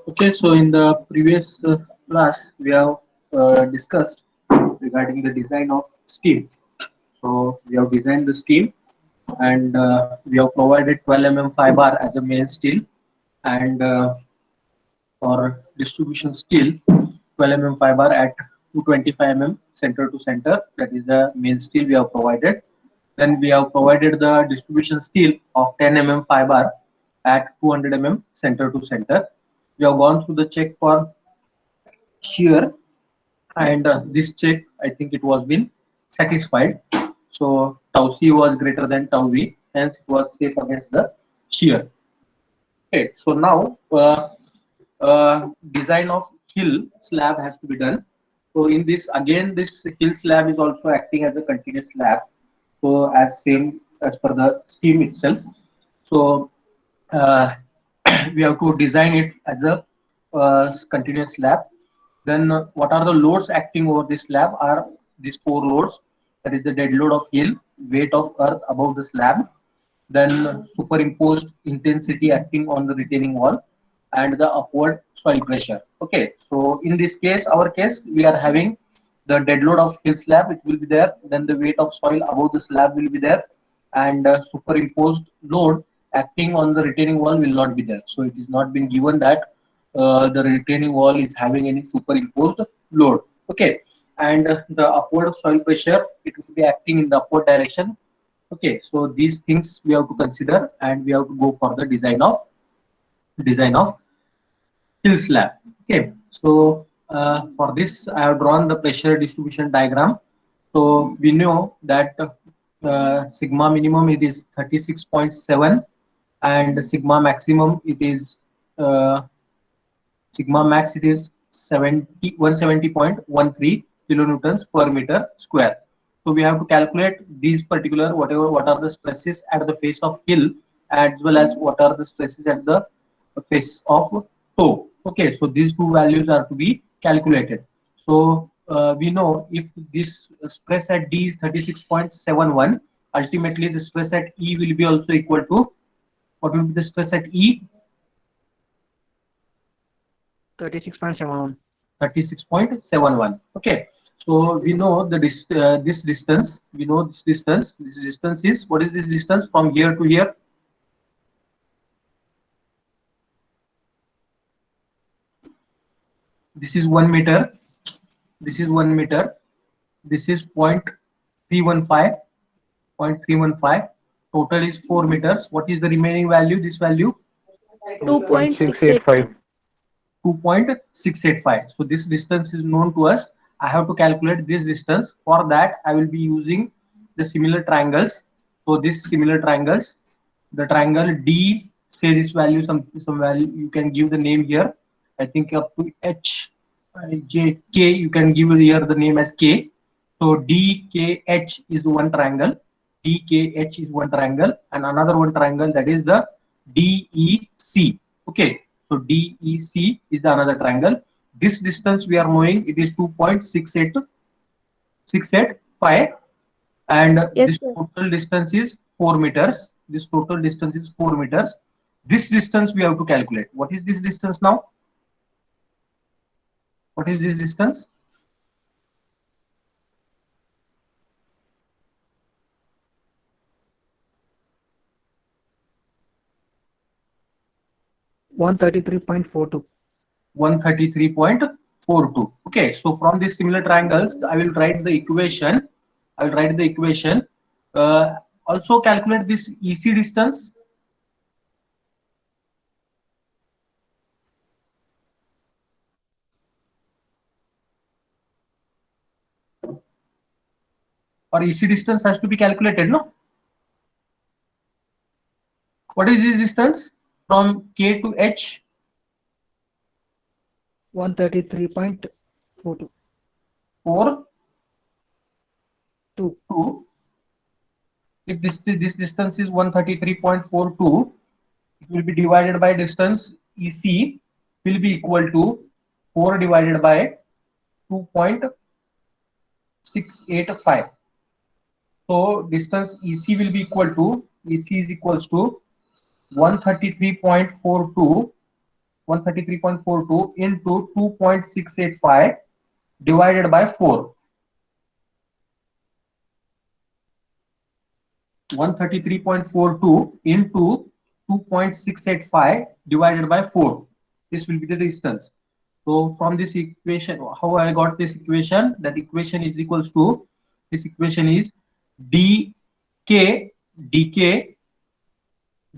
Okay, so in the previous class, we have discussed regarding the design of scheme. So we have designed the scheme, and we have provided 12 fiber as a main steel, and for distribution steel, 12 fiber at 225 center to center. That is the main steel we have provided. Then we have provided the distribution steel of 10 fiber at 200 center to center. We have gone through the check for shear, and this check, I think it was been satisfied. So tau c was greater than tau v, hence it was safe against the shear. Okay, so now design of hill slab has to be done. So in this, again, this hill slab is also acting as a continuous slab. So as same as per the scheme itself. So uh, we have to design it as a continuous slab. Then what are the loads acting over this slab? Are these four loads? That is the dead load of hill, weight of earth above the slab, then superimposed intensity acting on the retaining wall, and the upward soil pressure. Okay, so in this case, our case, we are having the dead load of hill slab, it will be there, then the weight of soil above the slab will be there, and superimposed load acting on the retaining wall will not be there. So it is not been given that the retaining wall is having any superimposed load. Okay, and the upward soil pressure, it will be acting in the upward direction. Okay, so these things we have to consider, and we have to go for the design of hill slab. Okay, so for this I have drawn the pressure distribution diagram. So we know that sigma minimum it is 36.7, and sigma maximum it is uh, sigma max it is 170.13 kilonewtons per meter square. So we have to calculate these particular what are the stresses at the face of hill, as well as what are the stresses at the face of toe. Okay, so these two values are to be calculated. So we know if this stress at D is 36.71, ultimately the stress at E will be also equal to, what will be the stress at E? 36.71. 36.71. Okay, so we know the this distance, we know this distance is, what is this distance from here to here? This is 1 meter, this is 1 meter, this is 0.315, 0.315, total is 4 meters. What is the remaining value? This value 2.68. 2.685. 2.685. So this distance is known to us. I have to calculate this distance. For that, I will be using the similar triangles. So this similar triangles, the triangle D, say this value, some value, you can give the name here. I think up to H, I, J, K, you can give here the name as K. So DKH is one triangle. DKH is one triangle, and another one triangle, that is the DEC. Okay, so DEC is the another triangle. This distance we are knowing, it is 2.685, and Yes, this sir. total distance is 4 meters. This total distance is 4 meters. This distance we have to calculate. What is this distance now? What is this distance? 133.42. 133.42. Okay, so from these similar triangles, I will write the equation. I will write the equation. Also calculate this EC distance. Or EC distance has to be calculated, no? What is this distance from K to H? 133.42. 4, 2. 2. If this distance is 133.42, it will be divided by distance EC will be equal to 4 divided by 2.685. So distance EC will be equal to, EC is equals to 133.42 into 2.685 divided by 4. 133.42 into 2.685 divided by 4. This will be the distance. So from this equation, how I got this equation? That equation is equals to, this equation is dk dk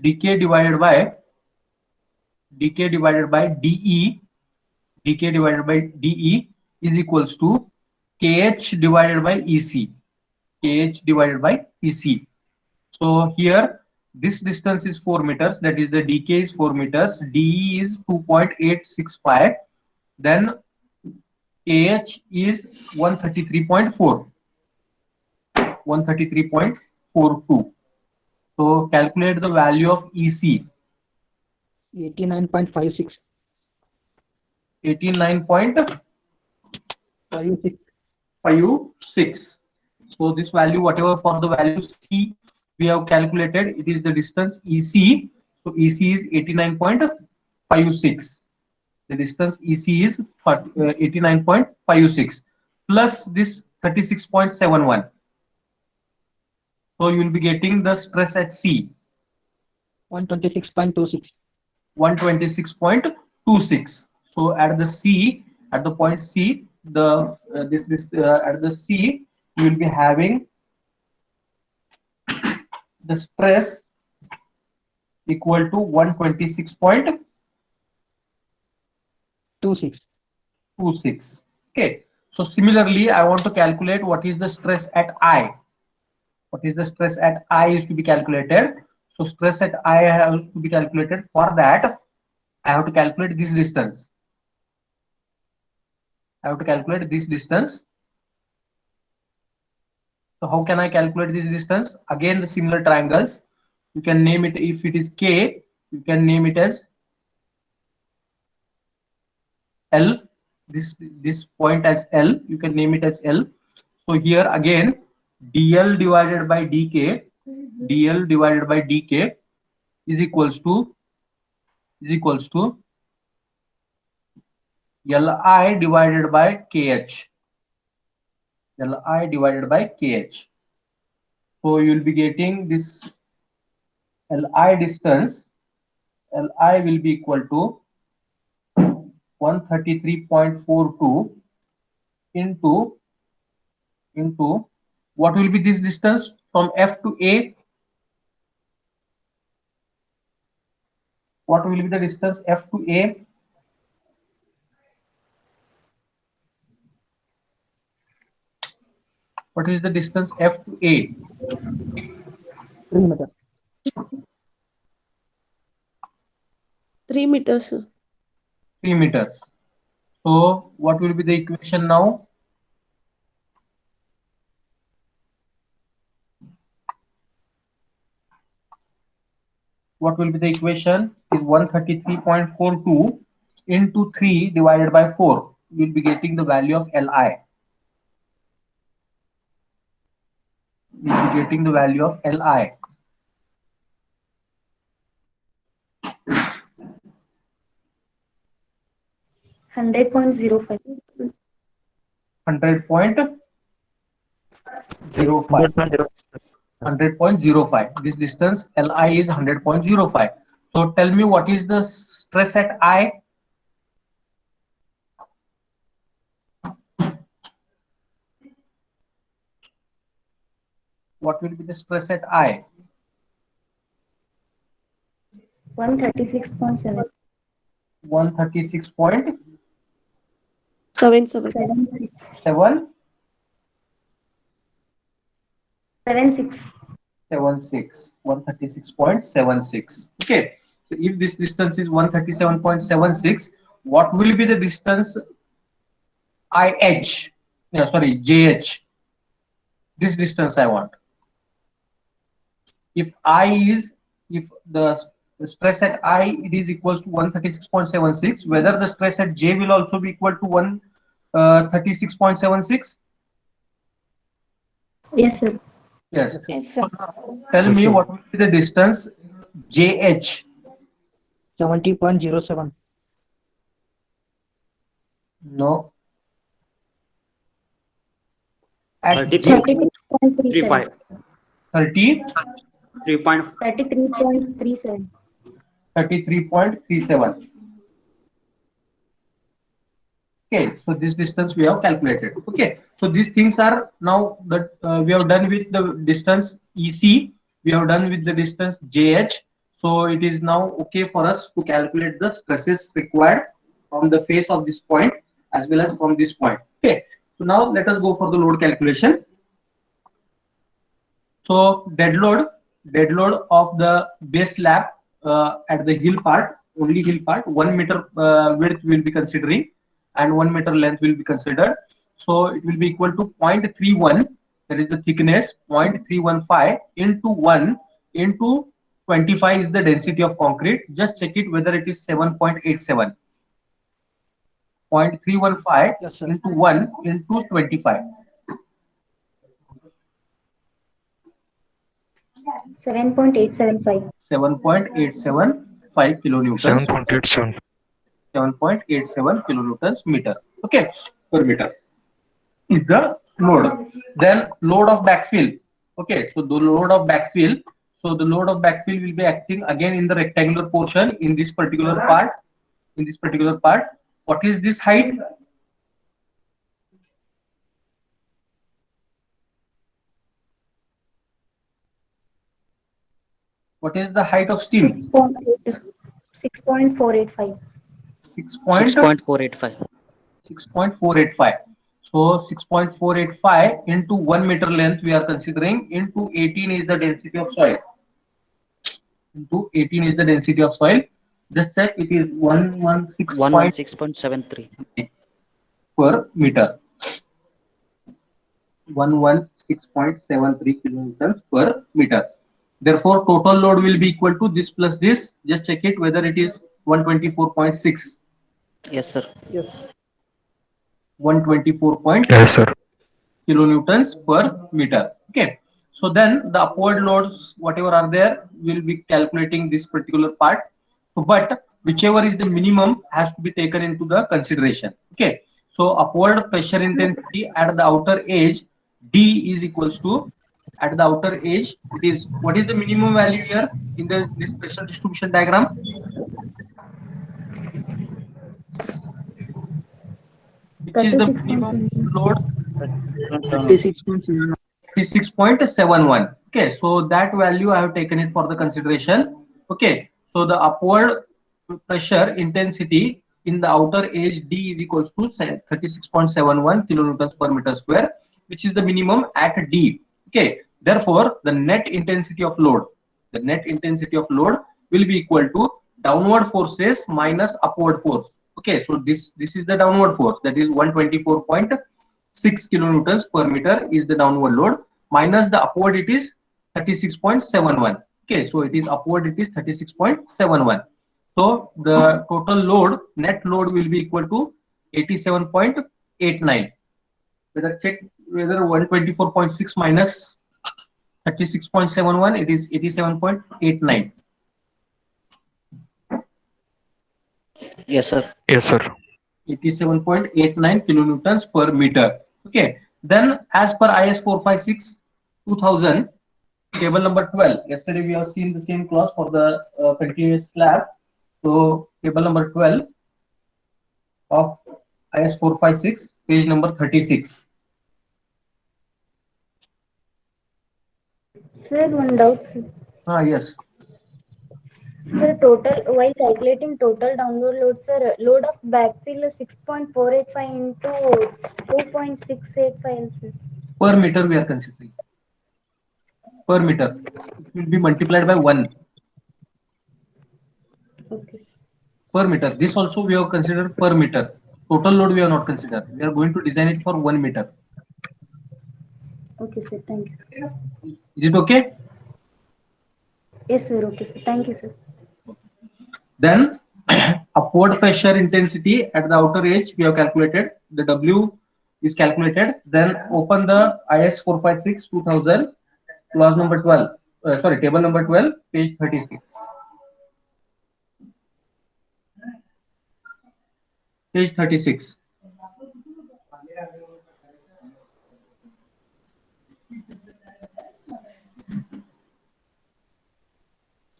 dk divided by de is equals to kh divided by ec. So here this distance is 4 meters, that is the dk is 4 meters, de is 2.865, then kh is 133.42. So calculate the value of ec. 89.56. 89.56. So this value, whatever for the value c we have calculated, it is the distance ec. So ec is 89.56. The distance ec is 89.56 plus this 36.71. So you will be getting the stress at c 126.26. 126.26. So at the c, at the point c, the at the c you will be having the stress equal to 126.26. 26. Okay. So similarly, I want to calculate what is the stress at I. What is the stress at I is to be calculated. So stress at I has to be calculated. For that, I have to calculate this distance. I have to calculate this distance. So how can I calculate this distance? Again, the similar triangles. You can name it, if it is K, you can name it as L. This point as L, you can name it as L. So here again, dl divided by dk is equals to li divided by kh. So you will be getting this li distance. Li will be equal to 133.42 into what will be this distance from F to A? What will be the distance F to A? What is the distance F to A? 3 meters. 3 meters, sir. 3 meters. So what will be the equation now? What will be the equation? Is 133.42 into 3 divided by 4. You will be getting the value of Li. You will be getting the value of Li. 100.05. 100.05. 100.05. This distance Li is 100.05. So tell me, what is the stress at I? What will be the stress at I? 136.7. 136.7. 7. 76. 136.76. Okay. So if this distance is 137.76, what will be the distance IH? Yeah, sorry, JH. This distance I want. If the stress at I it is equals to 136.76, whether the stress at J will also be equal to 136.76? Yes, sir. Yes. Yes, sir. Tell me what will be the distance JH. 70.07. No. At J 33.35. 30 3.37. 33.37. Okay, so this distance we have calculated. Okay, so these things are now that we have done with the distance EC, we have done with the distance JH. So it is now okay for us to calculate the stresses required from the face of this point as well as from this point. Okay, so now let us go for the load calculation. So dead load of the base slab at the hill part, only hill part, 1 meter width will be considering and 1 meter length will be considered. So it will be equal to 0.31, that is the thickness, 0.315 into 1 into 25 is the density of concrete. Just check it whether it is 7.87. 0.315 Yes, sir. into 1 into 25. 7.875. 7.875 kilonewtons. 7.87. 7.87 kilonewtons meter. Okay, per meter is the load. Then load of backfill. Okay, so the load of backfill. So the load of backfill will be acting again in the rectangular portion in this particular part. In this particular part, what is this height? What is the height of steel? 6.8. 6.485. 6.485. 6.485. So 6.485 into 1 meter length we are considering into 18 is the density of soil. Into 18 is the density of soil. Just check, it is 116 116.73. per meter. 116.73 kilonewtons per meter. Therefore, total load will be equal to this plus this. Just check it whether it is 124.6. Yes, sir. Yes. 124. Yes, sir. kilonewtons per meter. Okay, so then the upward loads whatever are there will be calculating this particular part. So, but whichever is the minimum has to be taken into the consideration. Okay, so upward pressure intensity at the outer edge D is equals to, at the outer edge it is, what is the minimum value here in the this pressure distribution diagram? Which is the minimum 36.7. load? 36.7. 36.71. Okay, so that value I have taken it for the consideration. Okay, so the upward pressure intensity in the outer edge D is equals to 36.71 kilonewtons per meter square, which is the minimum at D. Okay, therefore the net intensity of load, will be equal to downward forces minus upward force. Okay, so this is the downward force, that is 124.6 kilonewtons per meter is the downward load, minus the upward it is 36.71. Okay, so it is upward it is 36.71. So the total load, net load will be equal to 87.89. Whether check whether 124.6 minus 36.71, it is 87.89. Yes, sir. Yes, sir. 87.89 kilonewtons per meter. Okay, then as per IS 456 2000, table number 12, yesterday we have seen the same clause for the continuous slab. So table number 12 of IS 456, page number 36. Sir, one doubt, sir. Yes. Sir, total, while calculating total download load, sir, load of backfill is 6.485 into 2.685, sir. Per meter we are considering. Per meter. It will be multiplied by 1. Okay. Per meter. This also we have considered per meter. Total load we have not considered. We are going to design it for 1 meter. Okay, sir. Thank you. Is it okay? Yes, sir. Okay, sir. Thank you, sir. Then upward pressure intensity at the outer edge we have calculated. The W is calculated. Then open the IS 456 2000, clause number 12. Sorry, table number 12, page 36. Page 36.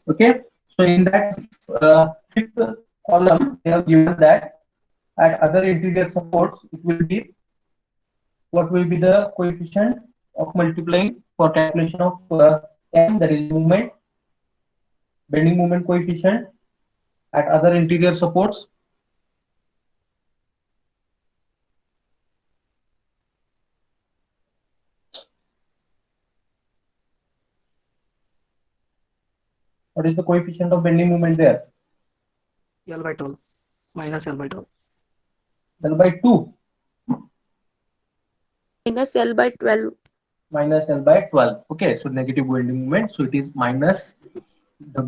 Okay, so in that fifth column, they have given that at other interior supports, it will be what will be the coefficient of multiplying for calculation of m, that is movement, bending moment coefficient at other interior supports. What is the coefficient of bending moment there? L by 12 minus L by 12. L by 2 Minus L by 12. minus L by 12. Okay, so negative bending moment. So it is minus L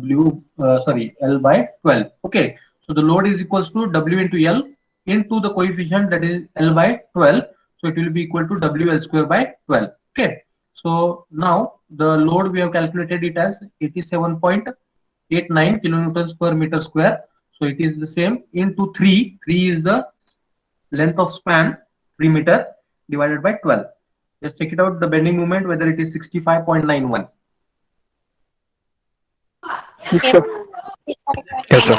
by 12. Okay, so the load is equals to W into L into the coefficient, that is L by 12. So it will be equal to WL square by 12. Okay, so now the load we have calculated it as 87.89 kilonewtons per meter square. So it is the same into 3. 3 is the length of span, 3 meter divided by 12. Just check it out, the bending moment, whether it is 65.91. Sure. Yes, sir.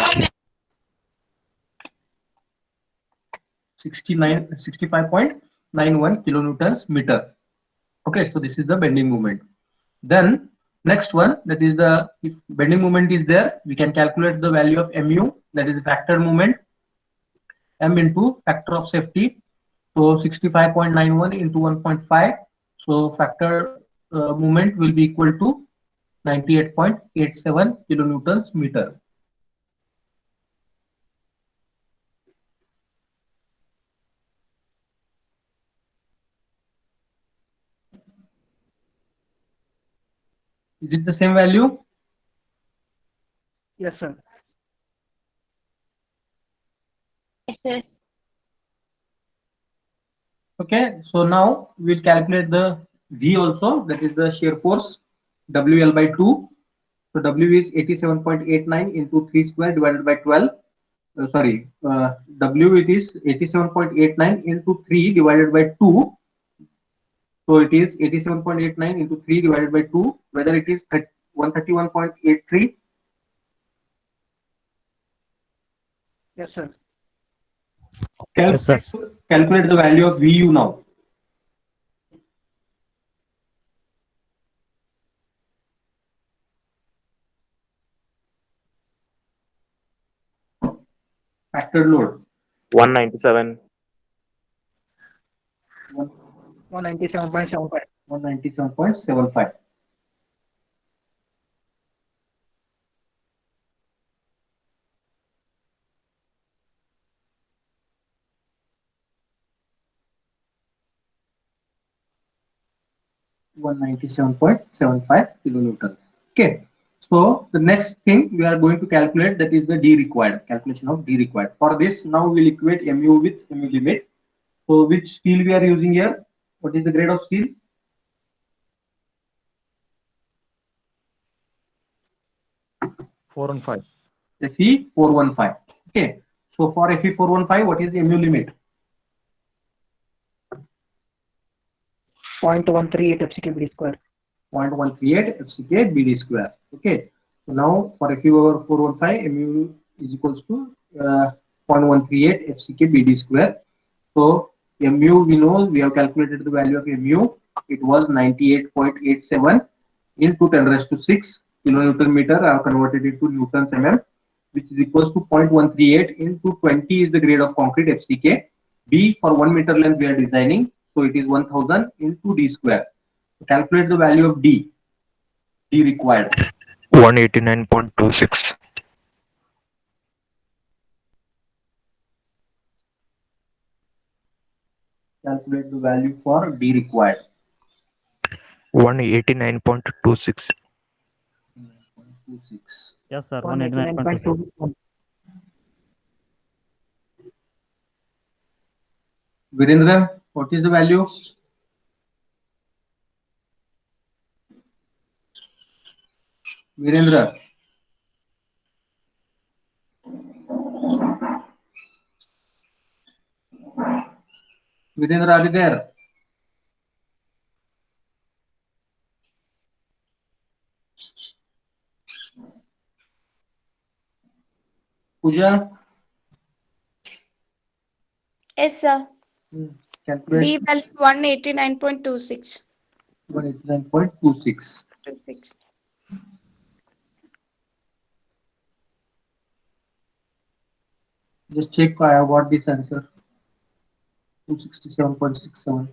65.91 kilonewtons meter. Okay, so this is the bending moment. Then next one, that is the, if bending moment is there, we can calculate the value of mu, that is the factor moment, m into factor of safety. So 65.91 into 1.5. So factor moment will be equal to 98.87 kilonewtons meter. Is it the same value? Yes, sir. Okay, so now we'll calculate the V also, that is the shear force, WL by 2. So W is 87.89 into 3 square divided by 12. W it is 87.89 into 3 divided by 2. So it is 87.89 into 3 divided by 2, whether it is 131.83. Yes, sir. Yes, sir. Calculate the value of VU now. Factor load 197. 197.75. 197.75. kilonewtons. Okay. So the next thing we are going to calculate, that is the D required, calculation of D required. For this, now we'll equate mu with mu limit. So which steel we are using here? What is the grade of steel? Fe 415. Okay. So for Fe 415, what is the mu limit? 0.138 FCK BD square. 0.138 FCK BD square. Okay. So now for Fe over 415, mu is equals to 0.138 FCK BD square. So mu, we know, we have calculated the value of mu. It was 98.87 into 10 raised to 6 kilonewton meter. I have converted it to newtons mm, which is equals to 0.138 into 20 is the grade of concrete FCK. B, for 1 meter length we are designing, so it is 1000 into D square. So calculate the value of D required. 189.26. Calculate the value for D required. 189.26. 26. Yes, sir. 189.26. 189.2. Virendra, what is the value? Virendra. Videndra, are you there? Pooja? Yes, sir. D Calculate value 189.26. 189.26. 26. Just check I have got this answer. 267.67.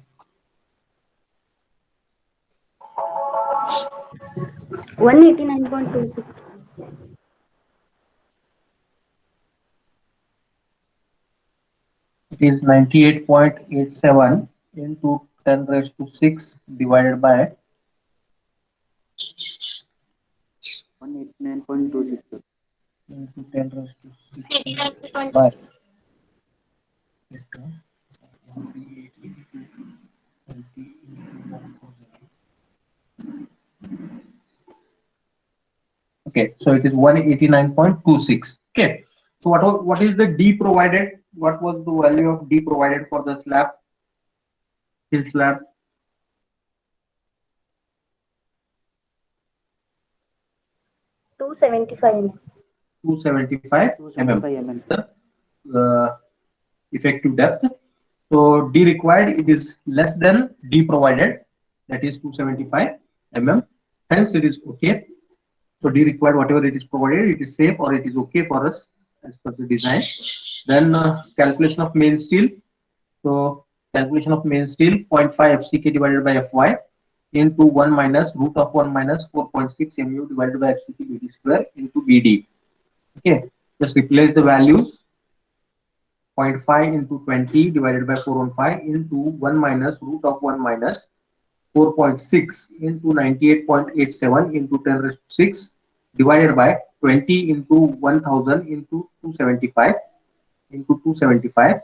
189.26. It is 98.87 into 10 raised to 6 divided by 189.26, sir. into 10 raised to 6 by okay, so it is 189.26. Okay, so what is the D provided? What was the value of D provided for the slab, hill slab? 275. 275 mm. 275 mm. The effective depth. So D required, it is less than D provided, that is 275 mm. Hence it is okay. So D required, whatever it is provided, it is safe or it is okay for us as per the design. Then calculation of main steel. So calculation of main steel 0.5 FCK divided by Fy into 1 minus root of 1 minus 4.6 mu divided by FCK BD square into BD. Okay, just replace the values. 0.5 into 20 divided by 415 into 1 minus root of 1 minus 4.6 into 98.87 into 10 raised to 6 divided by 20 into 1000 into 275 into 275.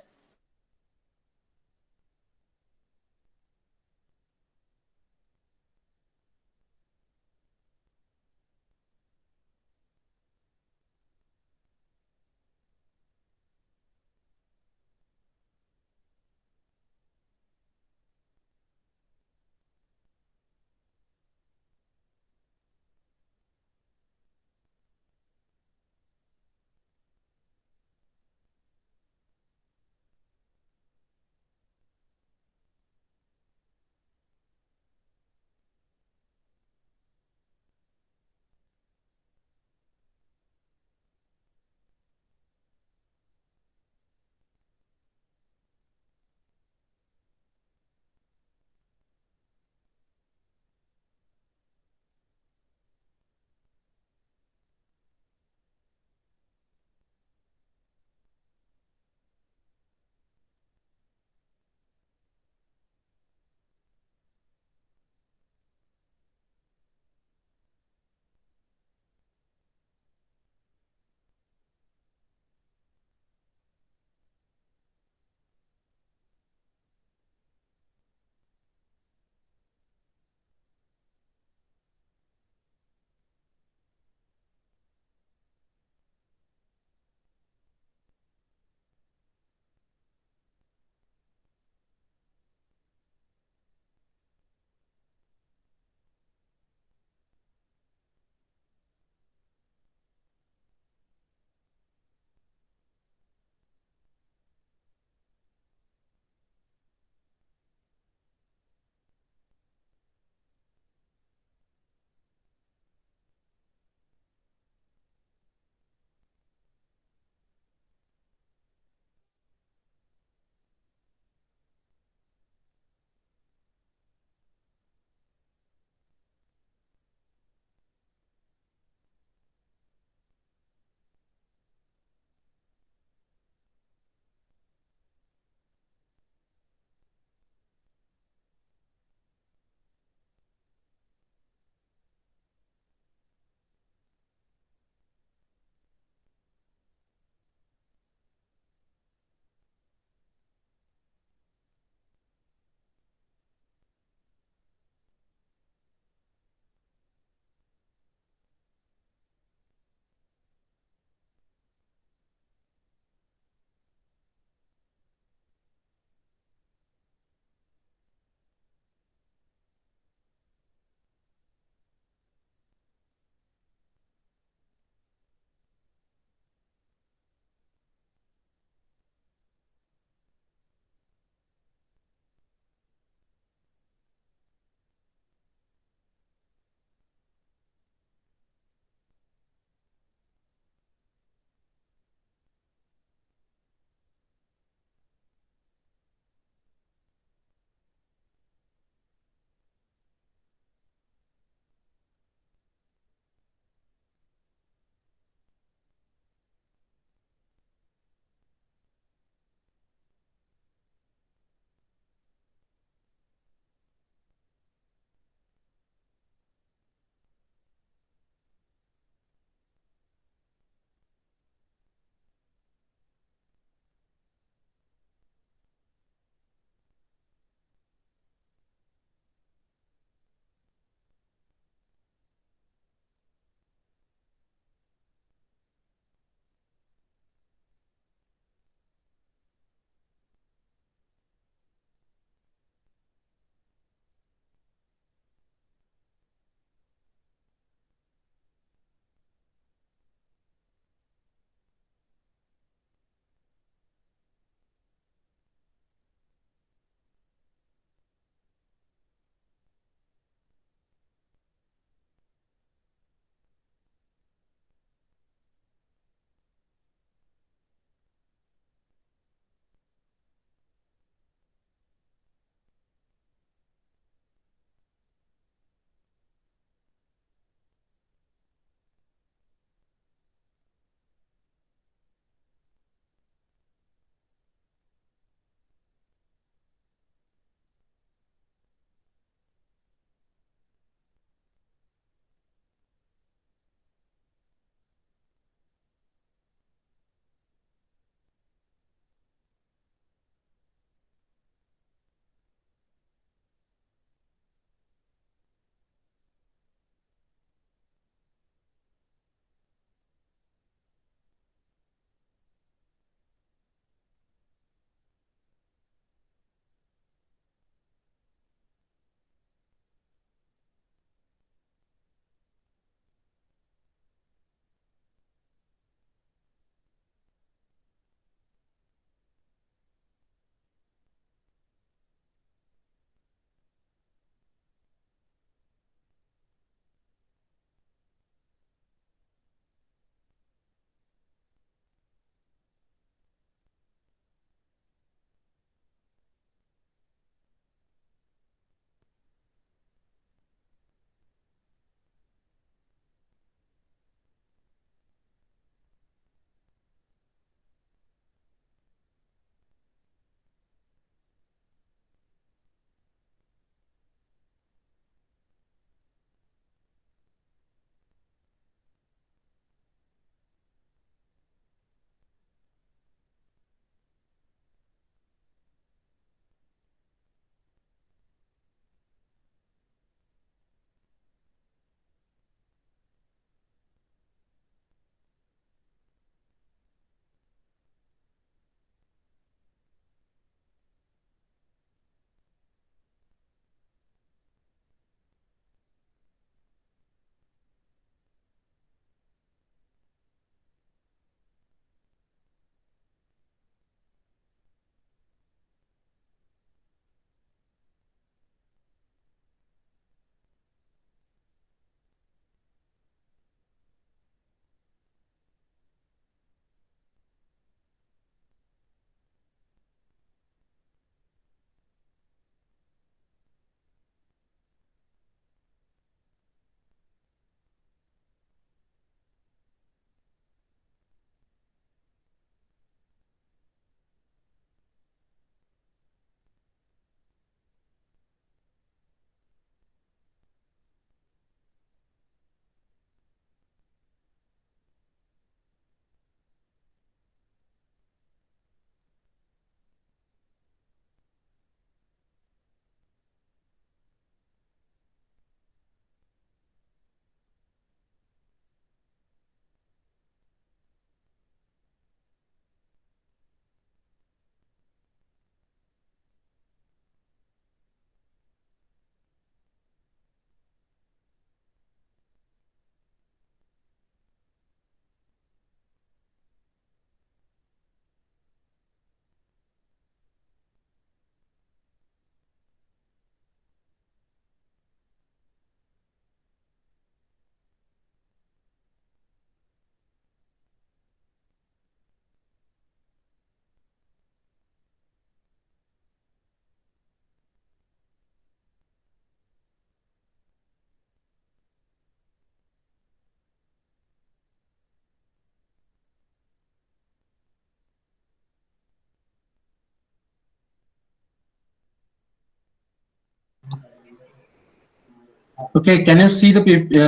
Okay, can you see the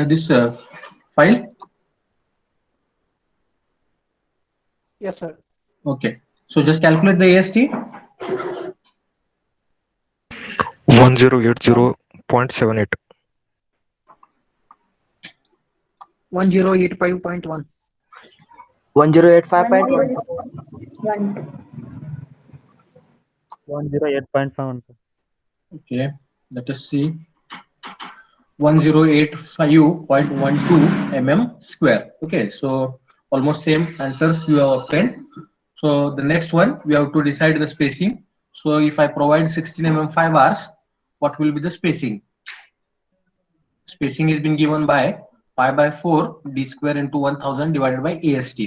this file? Yes, sir. Okay, so just calculate the AST. 1080.78. 1085.1. 1085.1. 1012. 108.5, sir. Okay, let us see. 1085.12 square. Okay, so almost same answers you have obtained. So the next one we have to decide the spacing. So if I provide 16 5 bars, what will be the spacing? Spacing is been given by pi by 4 d square into 1000 divided by AST.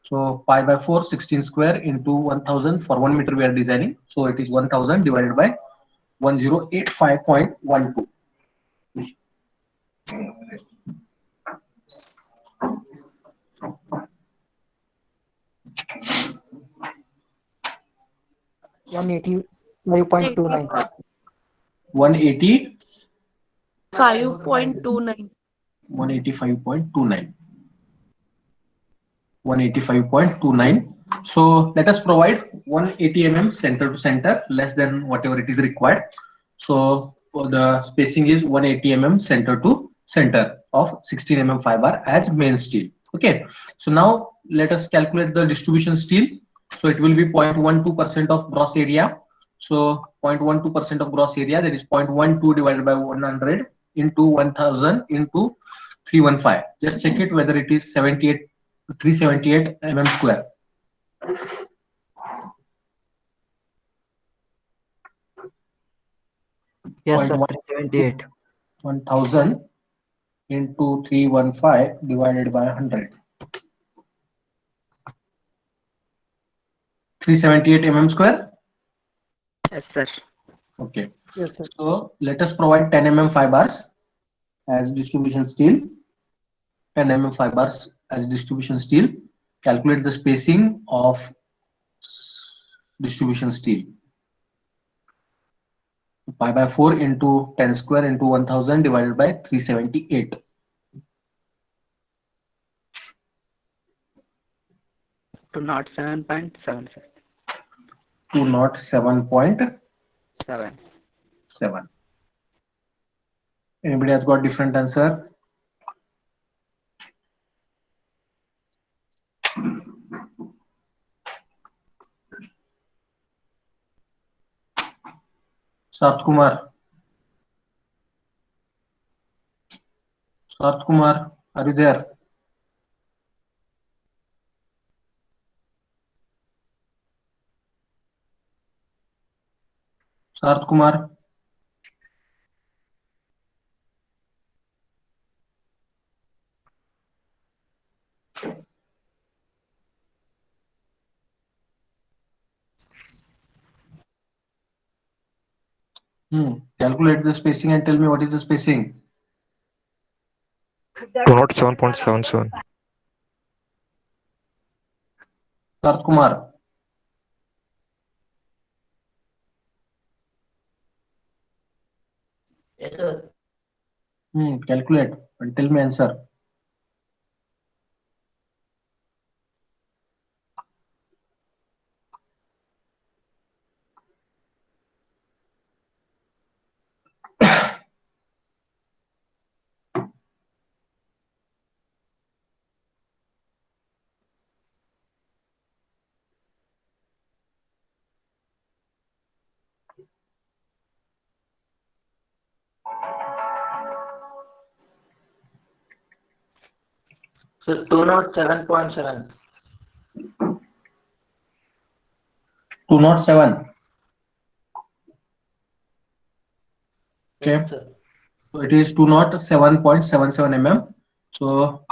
So pi by 4 16 square into 1000 for 1 meter we are designing. So it is 1000 divided by 1085.12. 185.29. 180 5.29. 185.29. 185.29. So let us provide 180 mm center to center less than whatever it is required. So for the spacing is 180 mm center to center of 16 mm fiber as main steel. Okay. So now let us calculate the distribution steel. So it will be 0.12% of gross area. So 0.12% of gross area, that is 0.12 divided by 100 into 1000 into 315. Just check it whether it is 378 square. Yes, sir. 0.1 378. 1000 into 315 divided by 100. 378 square. Yes, sir. Okay. Yes, sir. So let us provide 10 fibers as distribution steel. 10 fibers as distribution steel. Calculate the spacing of distribution steel. Pi by 4 into 10 square into 1000 divided by 378. 207.7, sir. 207.7. 7. Anybody has got different answer? Sat Kumar. Sat Kumar, are you there? Sat Kumar. Calculate the spacing and tell me what is the spacing. 207.77. Sat Kumar. Yes, sir. Calculate and tell me answer. So 207.7. 207. Okay. Yes, sir. So it is 207.77 So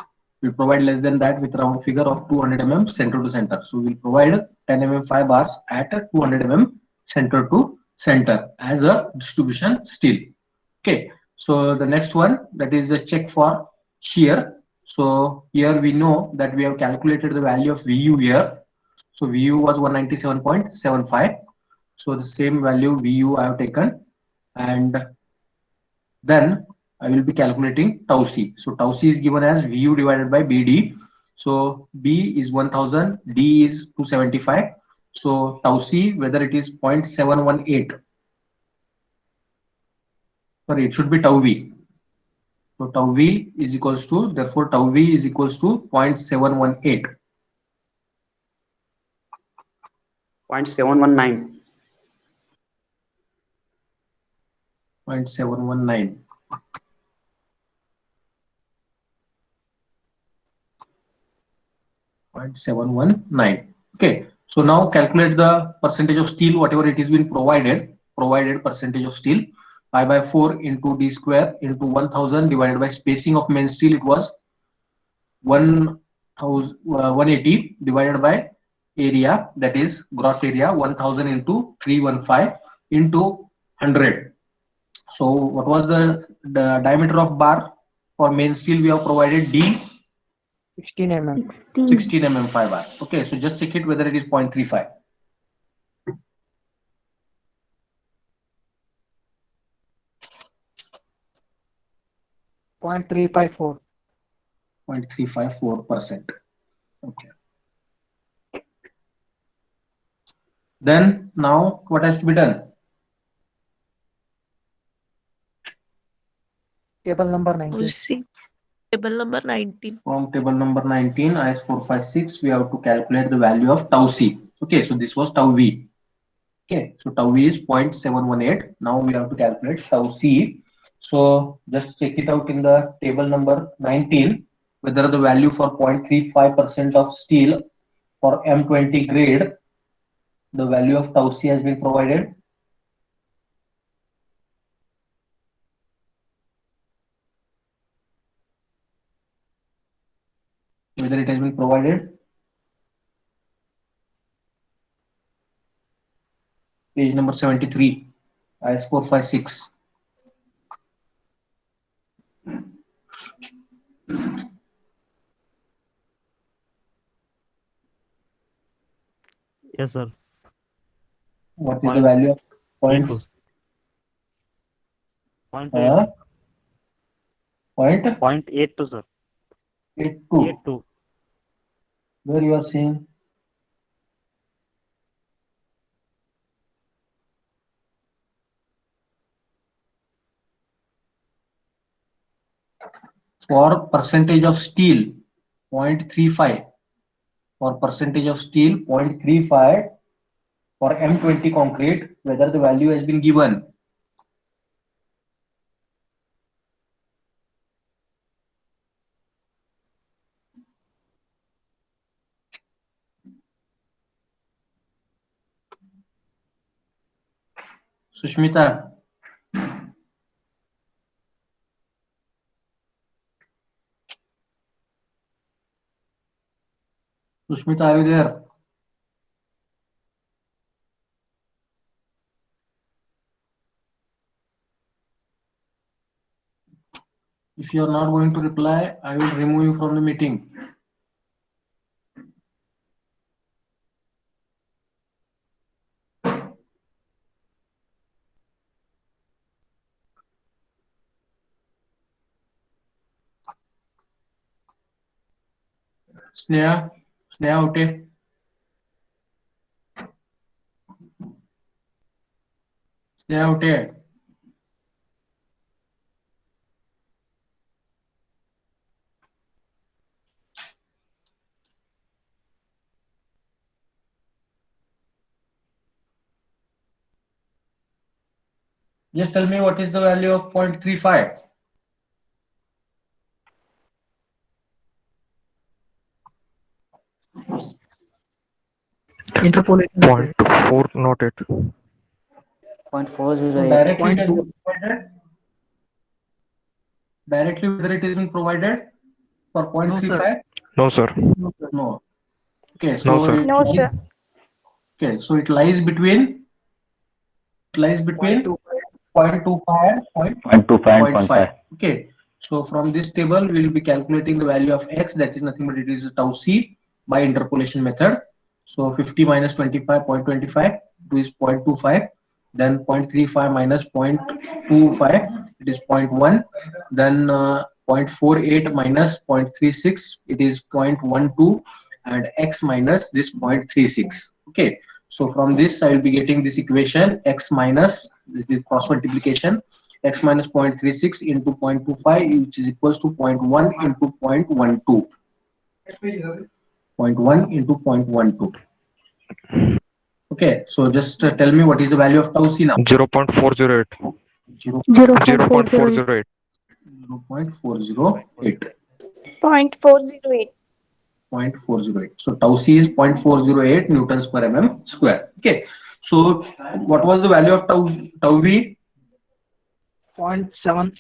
we provide less than that with round figure of 200 center to center. So we'll provide 10 5 bars at 200 center to center as a distribution steel. Okay. So the next one, that is a check for shear. So here we know that we have calculated the value of VU here. So VU was 197.75. So the same value VU I have taken, and then I will be calculating tau c. So tau c is given as VU divided by BD. So B is 1000, D is 275. So tau c, whether it is 0.718, sorry, it should be tau v. So tau v is equals to, therefore tau v is equals to 0.718. 0.719. 0.719. Okay, so now calculate the percentage of steel, whatever it is been provided percentage of steel. Pi by 4 into d square into 1000 divided by spacing of main steel, it was 180 divided by area, that is gross area, 1000 into 315 into 100. So what was the diameter of bar for main steel? We have provided D 16 mm. 16 mm 5 bar. Okay, so just check it whether it is 0.35. 0.354. 0.354%. Okay. Then now what has to be done? Table number 19. See, table number 19. From table number 19, IS 456, we have to calculate the value of tau c. Okay, so this was tau v. Okay, so tau v is 0.718. Now we have to calculate tau c. So just check it out in the table number 19, whether the value for 0.35% of steel for M20 grade, the value of tau c has been provided. Whether it has been provided. Page number 73, IS 456. Yes, sir. What is the value of point? 0.8. Point 0.82, sir. 82. 82. Where you are seeing? For percentage of steel, 0.35. For percentage of steel, 0.35. For M20 concrete, whether the value has been given. Sushmita. Sushmita, are you there? If you are not going to reply, I will remove you from the meeting. Sneha, Ute. Sneha, Ute. Just tell me what is the value of 0.35. Interpolation. 0.408. 0.408. Directly it has 0.2. been provided. Directly whether it has been provided for No, sir. 0.35? No, sir. No, sir. No. Okay, No, so sir. No, sir. okay, so it lies between 0.25. 0.25 and 0.5. Okay, so from this table we will be calculating the value of x, that is nothing but it is tau c by interpolation method. So 50 minus 25, 0.25 is 0.25, then 0.35 minus 0.25 it is 0.1. Then 0.48 minus 0.36, it is 0.12, and x minus this 0.36. Okay, so from this I will be getting this equation, x minus, this is cross multiplication, x minus 0.36 into 0.25, which is equals to 0.1 into 0.12. 0.1 into 0.12. Okay, so just tell me what is the value of tau c now. 0.408. 0.408. 0.408. 0.408. 0.408. 0.408. So tau c is 0.408 newtons per mm square. Okay, so what was the value of tau v? 0.7.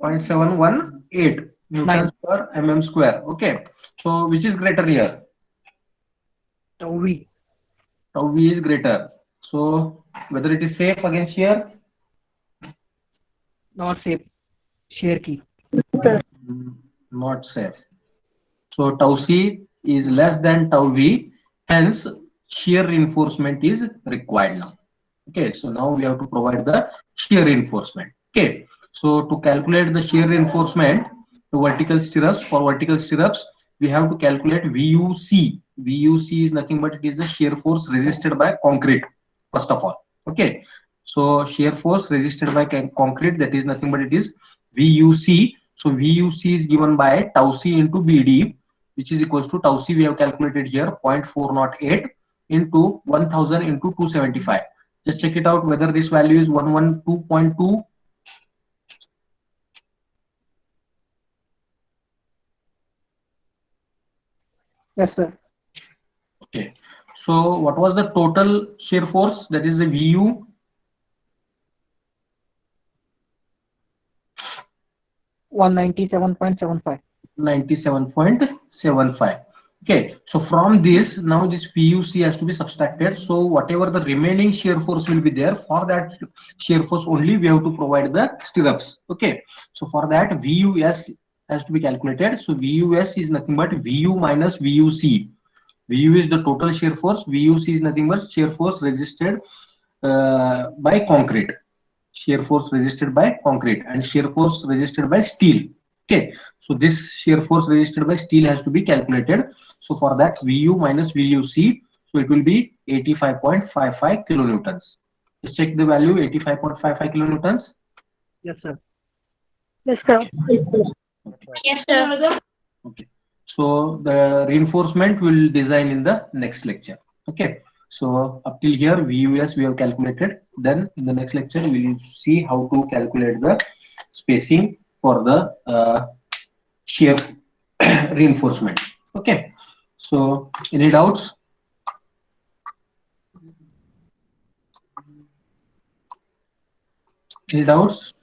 0.718 newtons per mm square. Okay, so which is greater here? Tau v. Tau v is greater. So whether it is safe against shear? Not safe. Share key. Not safe. So tau c is less than tau v, hence shear reinforcement is required now. Okay, so now we have to provide the shear reinforcement. Okay, so to calculate the shear reinforcement, the vertical stirrups, for vertical stirrups, we have to calculate VUC. VUC is nothing but it is the shear force resisted by concrete, first of all. Okay, so shear force resisted by concrete, that is nothing but it is VUC. So VUC is given by tau c into BD, which is equals to tau c we have calculated here 0.408 into 1000 into 275. Just check it out whether this value is 112.2. Yes, sir. Okay, so what was the total shear force, that is the VU? 197.75. 97.75. Okay, so from this, now this VUC has to be subtracted. So whatever the remaining shear force will be there, for that shear force only we have to provide the stirrups. Okay, so for that VUS has to be calculated. So VUS is nothing but VU minus VUC. VU is the total shear force. VUC is nothing but shear force resisted by concrete. Shear force resisted by concrete and shear force resisted by steel. Okay, so this shear force resisted by steel has to be calculated. So for that VU minus VUC, so it will be 85.55 kilonewtons. Just check the value, 85.55 kilonewtons. Yes, sir. Yes, sir. Yes, sir. Okay, so the reinforcement will design in the next lecture. Okay, so up till here VUS we have calculated. Then in the next lecture we will see how to calculate the spacing for the shear reinforcement. Okay, so any doubts? Any doubts?